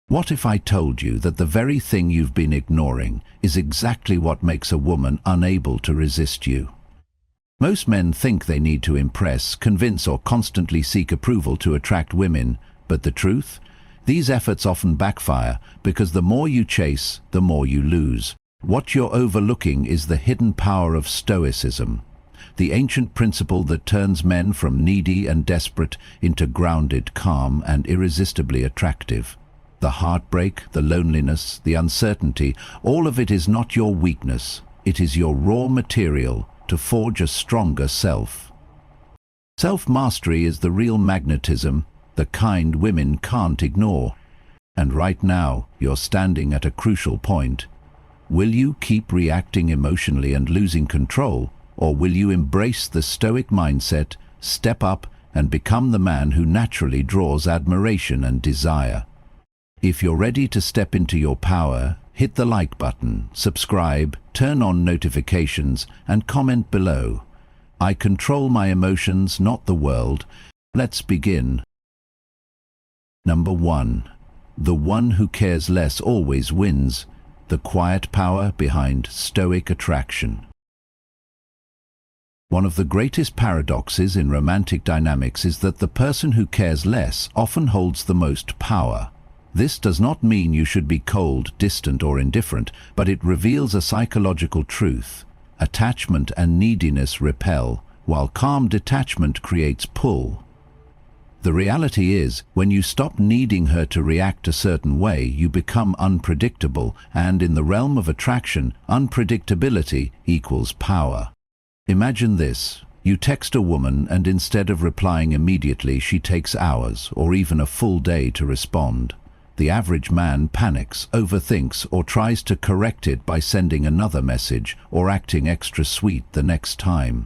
What if I told you that the very thing you've been ignoring is exactly what makes a woman unable to resist you? Most men think they need to impress, convince, or constantly seek approval to attract women, but the truth? These efforts often backfire because the more you chase, the more you lose. What you're overlooking is the hidden power of Stoicism, the ancient principle that turns men from needy and desperate into grounded, calm, and irresistibly attractive. The heartbreak, the loneliness, the uncertainty, all of it is not your weakness. It is your raw material to forge a stronger self. Self-mastery is the real magnetism, the kind women can't ignore. And right now, you're standing at a crucial point. Will you keep reacting emotionally and losing control, or will you embrace the Stoic mindset, step up, and become the man who naturally draws admiration and desire? If you're ready to step into your power, hit the like button, subscribe, turn on notifications, and comment below. I control my emotions, not the world. Let's begin. Number 1. The one who cares less always wins. The quiet power behind Stoic attraction. One of the greatest paradoxes in romantic dynamics is that the person who cares less often holds the most power. This does not mean you should be cold, distant, or indifferent, but it reveals a psychological truth. Attachment and neediness repel, while calm detachment creates pull. The reality is, when you stop needing her to react a certain way, you become unpredictable, and in the realm of attraction, unpredictability equals power. Imagine this. You text a woman and instead of replying immediately, she takes hours or even a full day to respond. The average man panics, overthinks, or tries to correct it by sending another message or acting extra sweet the next time.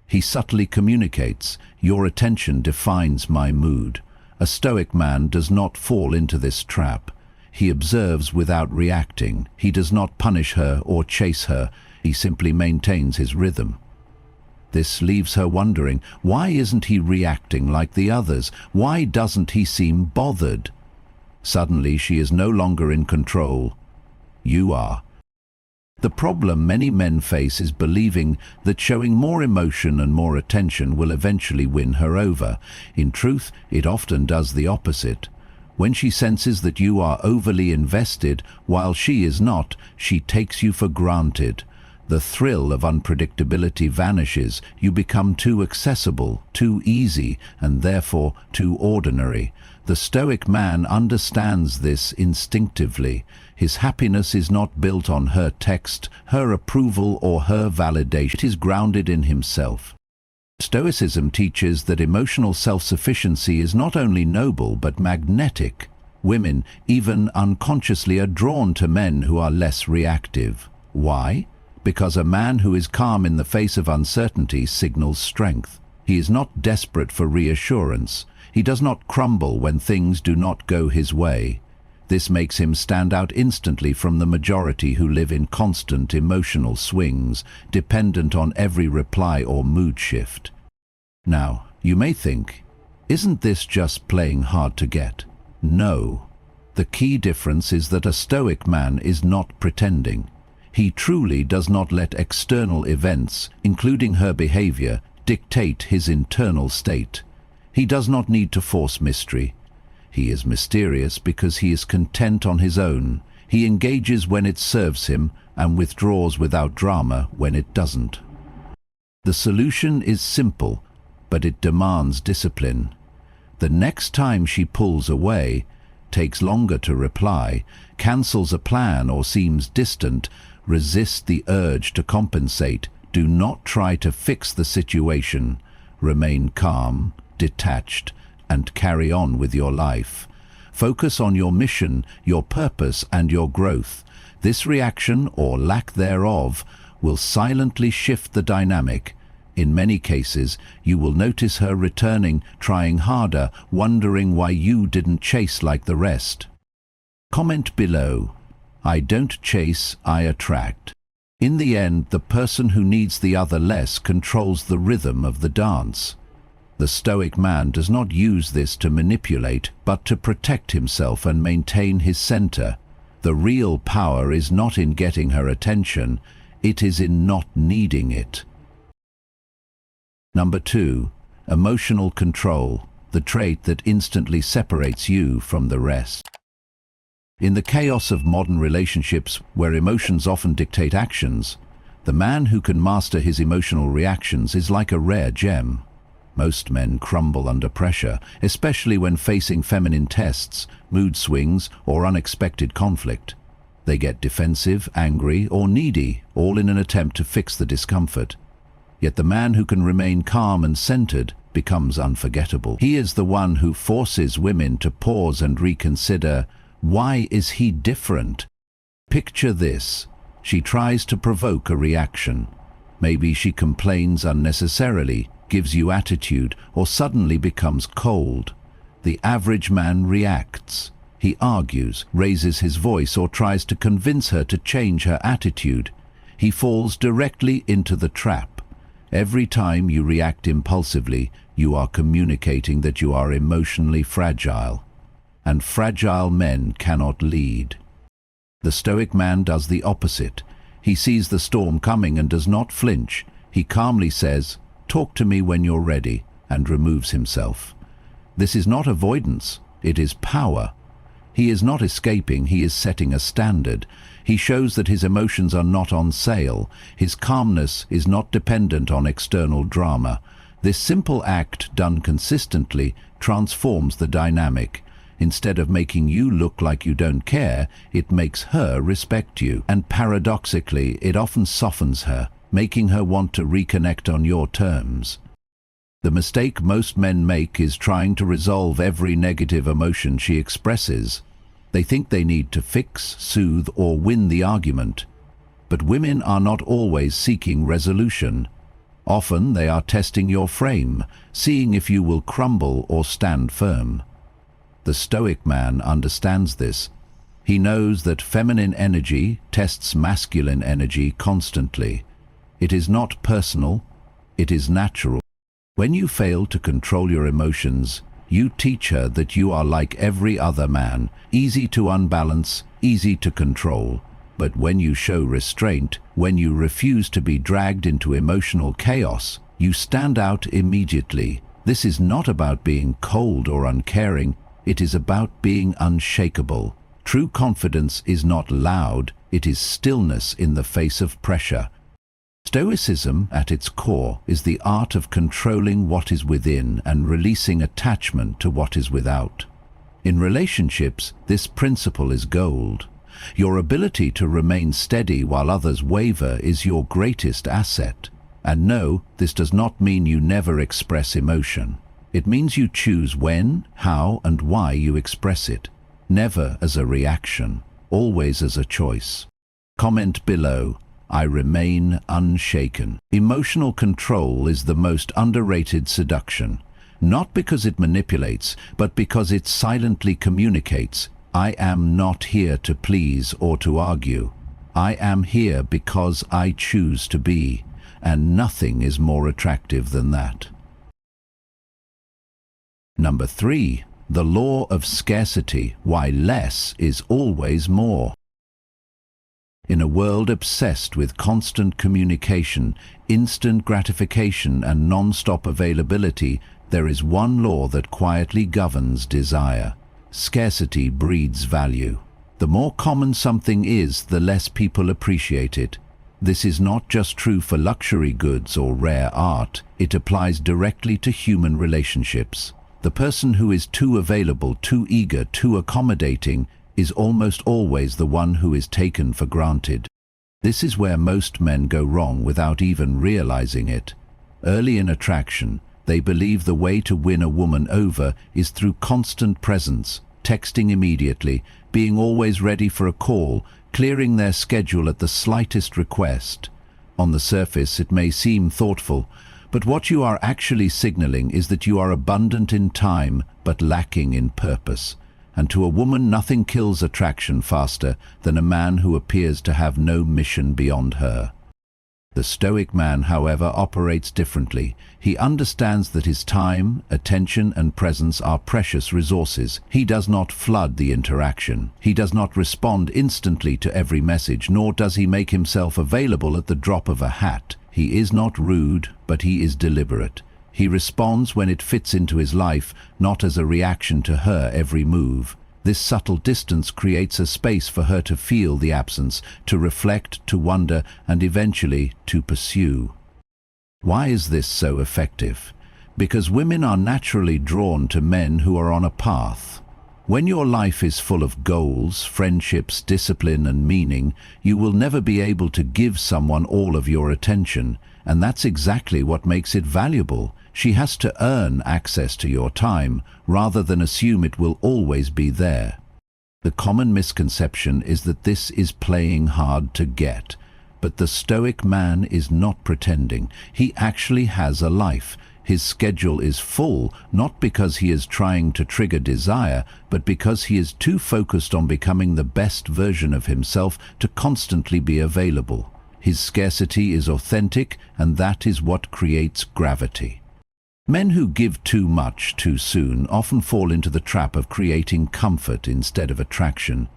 He subtly communicates, "Your attention defines my mood." A Stoic man does not fall into this trap. He observes without reacting. He does not punish her or chase her. He simply maintains his rhythm. This leaves her wondering, why isn't he reacting like the others? Why doesn't he seem bothered? Suddenly she is no longer in control. You are. The problem many men face is believing that showing more emotion and more attention will eventually win her over. In truth, it often does the opposite. When she senses that you are overly invested while she is not, she takes you for granted. The thrill of unpredictability vanishes. You become too accessible, too easy, and therefore too ordinary. The Stoic man understands this instinctively. His happiness is not built on her text, her approval, or her validation. It is grounded in himself. Stoicism teaches that emotional self-sufficiency is not only noble but magnetic. Women, even unconsciously, are drawn to men who are less reactive. Why? Because a man who is calm in the face of uncertainty signals strength. He is not desperate for reassurance. He does not crumble when things do not go his way. This makes him stand out instantly from the majority who live in constant emotional swings, dependent on every reply or mood shift. Now, you may think, isn't this just playing hard to get? No. The key difference is that a Stoic man is not pretending. He truly does not let external events, including her behavior, dictate his internal state. He does not need to force mystery. He is mysterious because he is content on his own. He engages when it serves him and withdraws without drama when it doesn't. The solution is simple, but it demands discipline. The next time she pulls away, takes longer to reply, cancels a plan or seems distant, resist the urge to compensate. Do not try to fix the situation. Remain calm, detached, and carry on with your life. Focus on your mission, your purpose, and your growth. This reaction, or lack thereof, will silently shift the dynamic. In many cases, you will notice her returning, trying harder, wondering why you didn't chase like the rest. Comment below. I don't chase, I attract. In the end, the person who needs the other less controls the rhythm of the dance. The Stoic man does not use this to manipulate, but to protect himself and maintain his center. The real power is not in getting her attention, it is in not needing it. Number 2. Emotional control, the trait that instantly separates you from the rest. In the chaos of modern relationships, where emotions often dictate actions, the man who can master his emotional reactions is like a rare gem. Most men crumble under pressure, especially when facing feminine tests, mood swings, or unexpected conflict. They get defensive, angry, or needy, all in an attempt to fix the discomfort. Yet the man who can remain calm and centered becomes unforgettable. He is the one who forces women to pause and reconsider, why is he different? Picture this. She tries to provoke a reaction. Maybe she complains unnecessarily, gives you attitude, or suddenly becomes cold. The average man reacts. He argues, raises his voice, or tries to convince her to change her attitude. He falls directly into the trap. Every time you react impulsively, you are communicating that you are emotionally fragile. And fragile men cannot lead. The Stoic man does the opposite. He sees the storm coming and does not flinch. He calmly says, "Talk to me when you're ready," and removes himself. This is not avoidance, it is power. He is not escaping, he is setting a standard. He shows that his emotions are not on sale. His calmness is not dependent on external drama. This simple act, done consistently, transforms the dynamic. Instead of making you look like you don't care, it makes her respect you. And paradoxically, it often softens her, making her want to reconnect on your terms. The mistake most men make is trying to resolve every negative emotion she expresses. They think they need to fix, soothe, or win the argument. But women are not always seeking resolution. Often they are testing your frame, seeing if you will crumble or stand firm. The Stoic man understands this. He knows that feminine energy tests masculine energy constantly. It is not personal, it is natural. When you fail to control your emotions, you teach her that you are like every other man, easy to unbalance, easy to control. But when you show restraint, when you refuse to be dragged into emotional chaos, you stand out immediately. This is not about being cold or uncaring, it is about being unshakable. True confidence is not loud, it is stillness in the face of pressure. Stoicism, at its core, is the art of controlling what is within and releasing attachment to what is without. In relationships, this principle is gold. Your ability to remain steady while others waver is your greatest asset. And no, this does not mean you never express emotion. It means you choose when, how, and why you express it. Never as a reaction, always as a choice. Comment below. I remain unshaken. Emotional control is the most underrated seduction. Not because it manipulates, but because it silently communicates. I am not here to please or to argue. I am here because I choose to be, and nothing is more attractive than that. Number 3. The law of scarcity, why less is always more. In a world obsessed with constant communication, instant gratification, and non-stop availability, there is one law that quietly governs desire. Scarcity breeds value. The more common something is, the less people appreciate it. This is not just true for luxury goods or rare art, it applies directly to human relationships. The person who is too available, too eager, too accommodating is almost always the one who is taken for granted. This is where most men go wrong without even realizing it. Early in attraction, they believe the way to win a woman over is through constant presence, texting immediately, being always ready for a call, clearing their schedule at the slightest request. On the surface, it may seem thoughtful, but what you are actually signaling is that you are abundant in time but lacking in purpose. And to a woman, nothing kills attraction faster than a man who appears to have no mission beyond her. The Stoic man, however, operates differently. He understands that his time, attention, and presence are precious resources. He does not flood the interaction. He does not respond instantly to every message, nor does he make himself available at the drop of a hat. He is not rude, but he is deliberate. He responds when it fits into his life, not as a reaction to her every move. This subtle distance creates a space for her to feel the absence, to reflect, to wonder, and eventually to pursue. Why is this so effective? Because women are naturally drawn to men who are on a path. When your life is full of goals, friendships, discipline, and meaning, you will never be able to give someone all of your attention, and that's exactly what makes it valuable. She has to earn access to your time, rather than assume it will always be there. The common misconception is that this is playing hard to get. But the Stoic man is not pretending. He actually has a life. His schedule is full, not because he is trying to trigger desire, but because he is too focused on becoming the best version of himself to constantly be available. His scarcity is authentic, and that is what creates gravity. Men who give too much too soon often fall into the trap of creating comfort instead of attraction.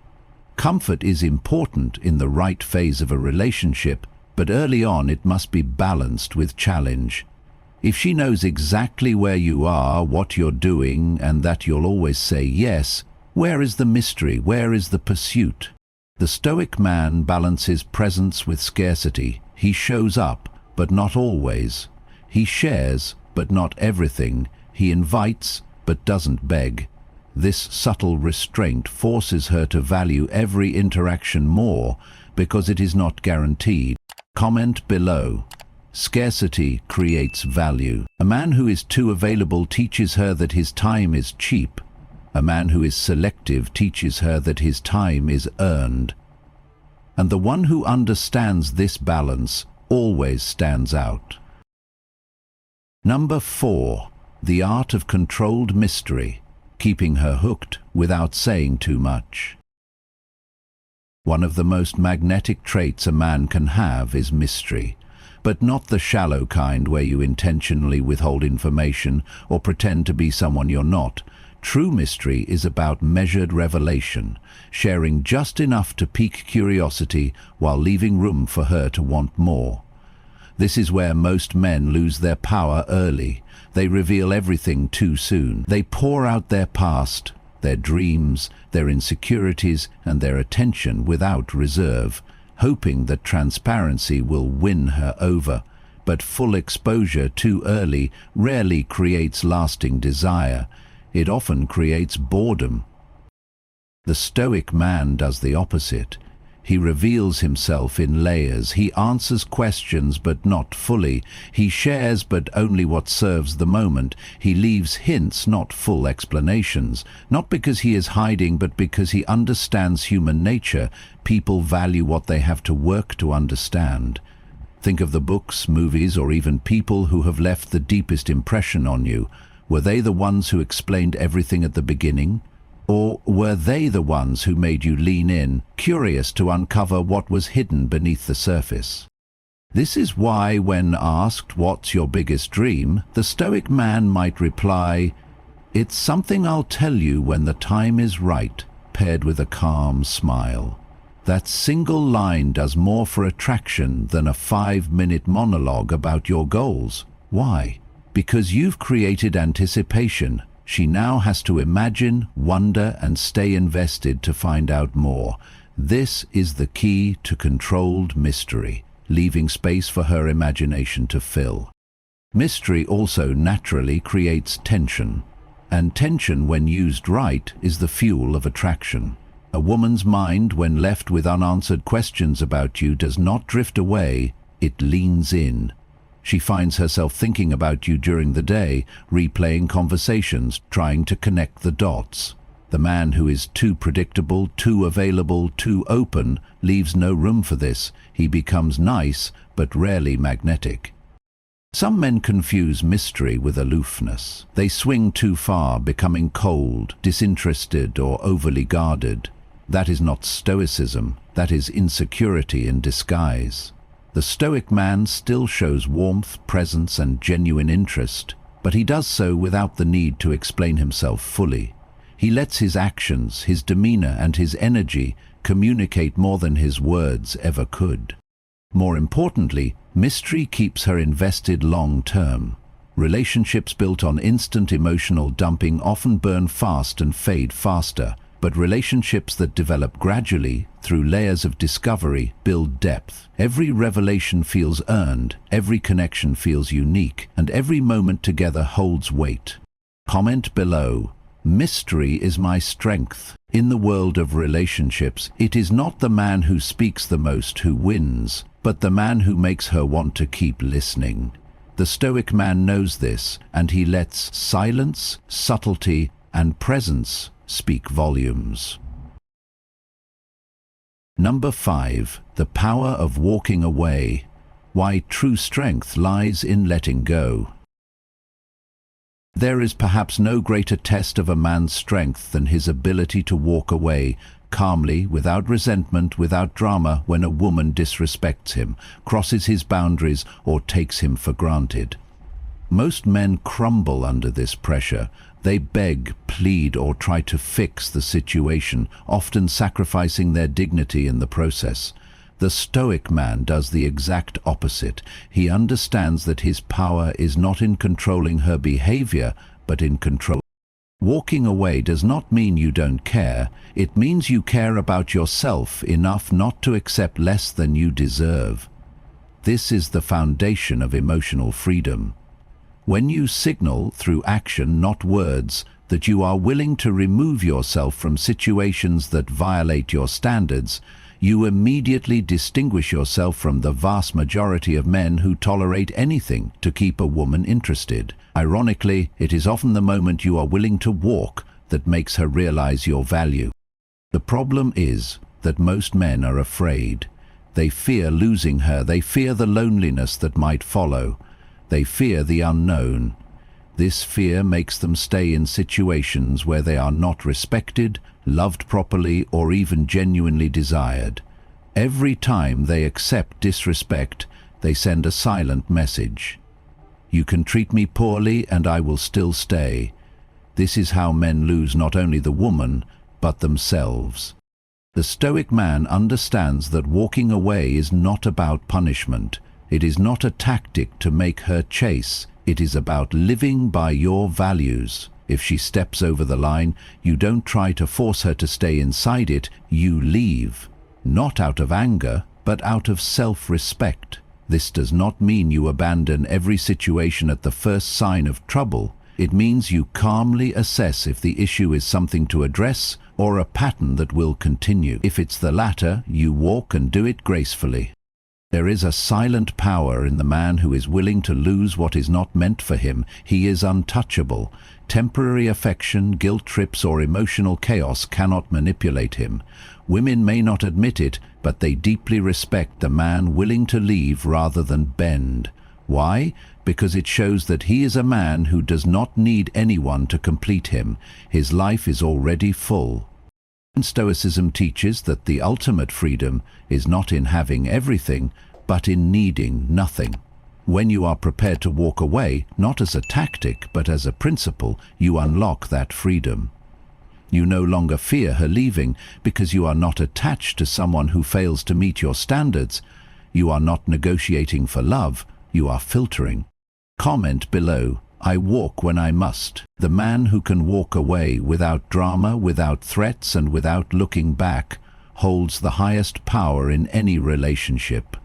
Comfort is important in the right phase of a relationship, but early on it must be balanced with challenge. If she knows exactly where you are, what you're doing, and that you'll always say yes, where is the mystery? Where is the pursuit? The Stoic man balances presence with scarcity. He shows up, but not always. He shares, but not everything. He invites, but doesn't beg. This subtle restraint forces her to value every interaction more because it is not guaranteed. Comment below. Scarcity creates value. A man who is too available teaches her that his time is cheap. A man who is selective teaches her that his time is earned. And the one who understands this balance always stands out. Number 4. The art of controlled mystery, keeping her hooked without saying too much. One of the most magnetic traits a man can have is mystery, but not the shallow kind where you intentionally withhold information or pretend to be someone you're not. True mystery is about measured revelation, sharing just enough to pique curiosity while leaving room for her to want more. This is where most men lose their power early. They reveal everything too soon. They pour out their past, their dreams, their insecurities, and their attention without reserve, hoping that transparency will win her over. But full exposure too early rarely creates lasting desire. It often creates boredom. The Stoic man does the opposite. He reveals himself in layers. He answers questions, but not fully. He shares, but only what serves the moment. He leaves hints, not full explanations. Not because he is hiding, but because he understands human nature. People value what they have to work to understand. Think of the books, movies, or even people who have left the deepest impression on you. Were they the ones who explained everything at the beginning? Or were they the ones who made you lean in, curious to uncover what was hidden beneath the surface? This is why, when asked, "What's your biggest dream?" the Stoic man might reply, "It's something I'll tell you when the time is right," paired with a calm smile. That single line does more for attraction than a 5-minute monologue about your goals. Why? Because you've created anticipation. She now has to imagine, wonder, and stay invested to find out more. This is the key to controlled mystery, leaving space for her imagination to fill. Mystery also naturally creates tension, and tension, when used right, is the fuel of attraction. A woman's mind, when left with unanswered questions about you, does not drift away, it leans in. She finds herself thinking about you during the day, replaying conversations, trying to connect the dots. The man who is too predictable, too available, too open, leaves no room for this. He becomes nice, but rarely magnetic. Some men confuse mystery with aloofness. They swing too far, becoming cold, disinterested, or overly guarded. That is not Stoicism. That is insecurity in disguise. The Stoic man still shows warmth, presence, and genuine interest, but he does so without the need to explain himself fully. He lets his actions, his demeanor, and his energy communicate more than his words ever could. More importantly, mystery keeps her invested long-term. Relationships built on instant emotional dumping often burn fast and fade faster, but relationships that develop gradually, through layers of discovery, build depth. Every revelation feels earned, every connection feels unique, and every moment together holds weight. Comment below. Mystery is my strength. In the world of relationships, it is not the man who speaks the most who wins, but the man who makes her want to keep listening. The Stoic man knows this, and he lets silence, subtlety, and presence speak volumes. Number 5. The power of walking away. Why true strength lies in letting go. There is perhaps no greater test of a man's strength than his ability to walk away calmly, without resentment, without drama, when a woman disrespects him, crosses his boundaries, or takes him for granted. Most men crumble under this pressure. They beg, plead, or try to fix the situation, often sacrificing their dignity in the process. The Stoic man does the exact opposite. He understands that his power is not in controlling her behavior, but in control. Walking away does not mean you don't care. It means you care about yourself enough not to accept less than you deserve. This is the foundation of emotional freedom. When you signal, through action, not words, that you are willing to remove yourself from situations that violate your standards, you immediately distinguish yourself from the vast majority of men who tolerate anything to keep a woman interested. Ironically, it is often the moment you are willing to walk that makes her realize your value. The problem is that most men are afraid. They fear losing her. They fear the loneliness that might follow. They fear the unknown. This fear makes them stay in situations where they are not respected, loved properly, or even genuinely desired. Every time they accept disrespect, they send a silent message. You can treat me poorly and I will still stay. This is how men lose not only the woman, but themselves. The Stoic man understands that walking away is not about punishment. It is not a tactic to make her chase. It is about living by your values. If she steps over the line, you don't try to force her to stay inside it, you leave. Not out of anger, but out of self-respect. This does not mean you abandon every situation at the first sign of trouble. It means you calmly assess if the issue is something to address or a pattern that will continue. If it's the latter, you walk and do it gracefully. There is a silent power in the man who is willing to lose what is not meant for him. He is untouchable. Temporary affection, guilt trips, or emotional chaos cannot manipulate him. Women may not admit it, but they deeply respect the man willing to leave rather than bend. Why? Because it shows that he is a man who does not need anyone to complete him. His life is already full. Stoicism teaches that the ultimate freedom is not in having everything, but in needing nothing. When you are prepared to walk away, not as a tactic, but as a principle, you unlock that freedom. You no longer fear her leaving because you are not attached to someone who fails to meet your standards. You are not negotiating for love, you are filtering. Comment below. I walk when I must. The man who can walk away without drama, without threats, and without looking back holds the highest power in any relationship.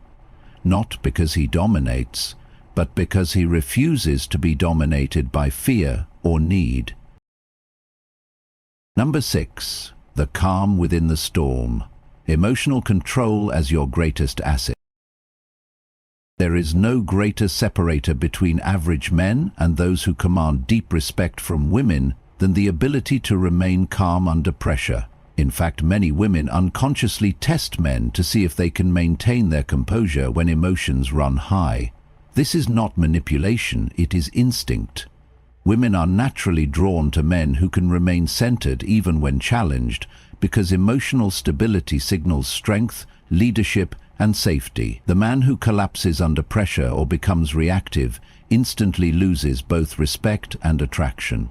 Not because he dominates, but because he refuses to be dominated by fear or need. Number 6. The calm within the storm. Emotional control as your greatest asset. There is no greater separator between average men and those who command deep respect from women than the ability to remain calm under pressure. In fact, many women unconsciously test men to see if they can maintain their composure when emotions run high. This is not manipulation, it is instinct. Women are naturally drawn to men who can remain centered even when challenged, because emotional stability signals strength, leadership, and safety. The man who collapses under pressure or becomes reactive instantly loses both respect and attraction.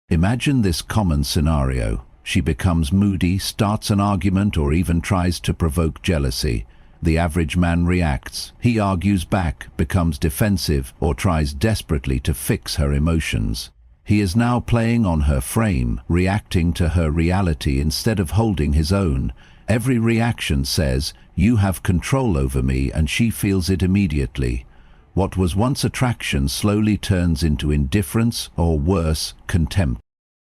Imagine this common scenario. She becomes moody, starts an argument, or even tries to provoke jealousy. The average man reacts. He argues back, becomes defensive, or tries desperately to fix her emotions. He is now playing on her frame, reacting to her reality instead of holding his own. Every reaction says, "You have control over me," and she feels it immediately. What was once attraction slowly turns into indifference, or worse, contempt.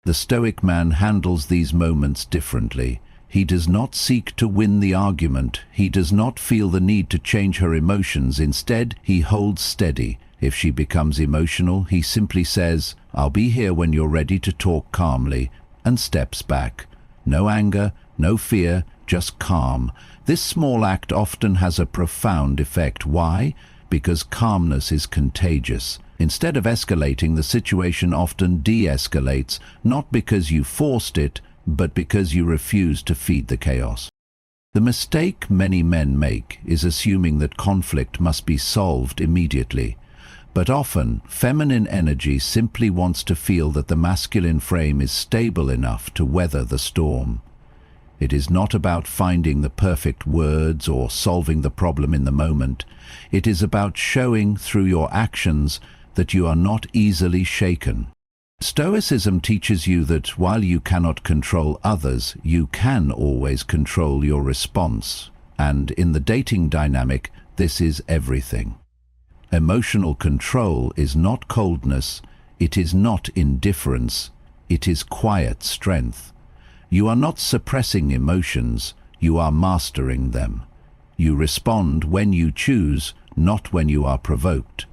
The Stoic man handles these moments differently. He does not seek to win the argument. He does not feel the need to change her emotions. Instead, he holds steady. If she becomes emotional, he simply says, "I'll be here when you're ready to talk calmly," and steps back. No anger, no fear, just calm. This small act often has a profound effect. Why? Because calmness is contagious. Instead of escalating, the situation often de-escalates, not because you forced it, but because you refuse to feed the chaos. The mistake many men make is assuming that conflict must be solved immediately. But often, feminine energy simply wants to feel that the masculine frame is stable enough to weather the storm. It is not about finding the perfect words or solving the problem in the moment. It is about showing through your actions that you are not easily shaken. Stoicism teaches you that while you cannot control others, you can always control your response. And in the dating dynamic, this is everything. Emotional control is not coldness, it is not indifference, it is quiet strength. You are not suppressing emotions, you are mastering them. You respond when you choose, not when you are provoked.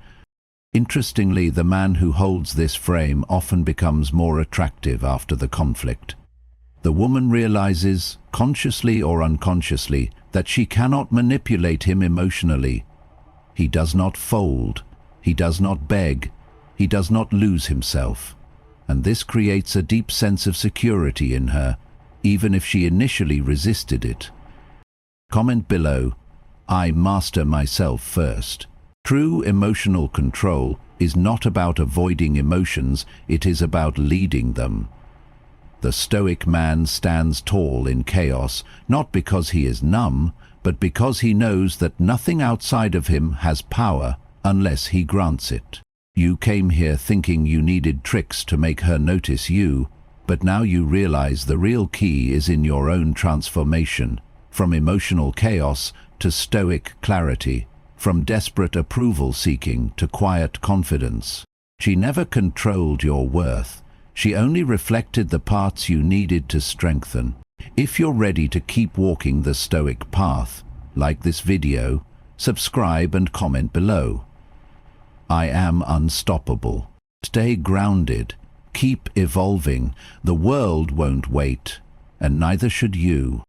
Interestingly, the man who holds this frame often becomes more attractive after the conflict. The woman realizes, consciously or unconsciously, that she cannot manipulate him emotionally. He does not fold, he does not beg, he does not lose himself. And this creates a deep sense of security in her, even if she initially resisted it. Comment below, "I master myself first." True emotional control is not about avoiding emotions, it is about leading them. The Stoic man stands tall in chaos, not because he is numb, but because he knows that nothing outside of him has power unless he grants it. You came here thinking you needed tricks to make her notice you, but now you realize the real key is in your own transformation, from emotional chaos to stoic clarity, from desperate approval-seeking to quiet confidence. She never controlled your worth. She only reflected the parts you needed to strengthen. If you're ready to keep walking the Stoic path, like this video, subscribe and comment below. I am unstoppable. Stay grounded. Keep evolving. The world won't wait, and neither should you.